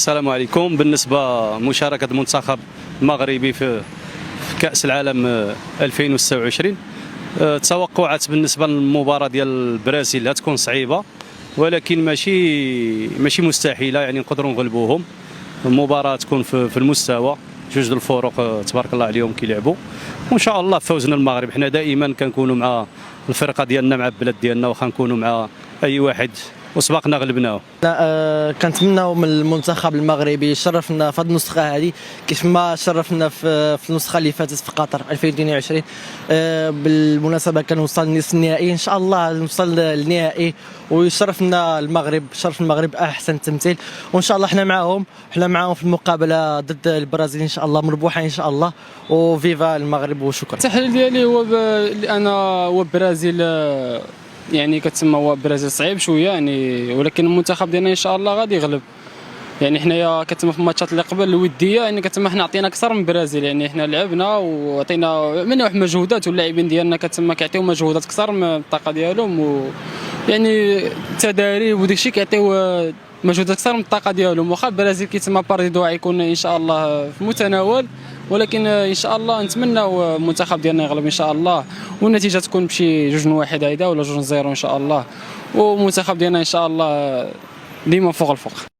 السلام عليكم. بالنسبة مشاركة المنتخب المغربي في كأس العالم 2026، التوقعات بالنسبة للمباراة ديال البرازيل غتكون صعيبة، ولكن ماشي مستحيلة، يعني نقدروا نغلبوهم. المباراة تكون في المستوى، جوج الفرق تبارك الله عليهم كيلعبوا، وان شاء الله فوزنا المغرب. حنا دائما كنكونوا مع الفرقة ديالنا، مع البلاد ديالنا، واخا نكونوا مع اي واحد وسبقنا غلبناه. لا، كنتمناو من المنتخب المغربي يشرفنا في هذه النسخه هذه كيف ما شرفنا في النسخه اللي فاتت في قطر 2022. بالمناسبه كنوصل لنصف النهائي، ان شاء الله نوصل للنهائي ويشرفنا المغرب، شرف المغرب احسن تمثيل، وان شاء الله حنا معاهم في المقابله ضد البرازيل ان شاء الله مربوحه ان شاء الله. وفيفا المغرب وشكرا. التحليل ديالي هو هو البرازيل، يعني كتسمى هو البرازيل صعيب شويه يعني، ولكن المنتخب ديالنا ان شاء الله غادي يغلب. يعني حنايا كتسمى في الماتشات اللي قبل الوديه، يعني كتسمى حنا عطينا اكثر من البرازيل، يعني حنا لعبنا وعطينا من واحد المجهودات، واللاعبين ديالنا كتسمى كيعطيو مجهودات اكثر من الطاقه ديالهم، يعني التداريب وداك الشيء كيعطيو مجهودات اكثر من الطاقه ديالهم. واخا البرازيل كيتسمى باردو يكون ان شاء الله في المتناول، ولكن ان شاء الله نتمناو المنتخب ديالنا يغلب ان شاء الله، والنتيجه تكون بشي 2-1 هيدا ولا 2-0 ان شاء الله، والمنتخب ديالنا ان شاء الله ديما فوق الفوق.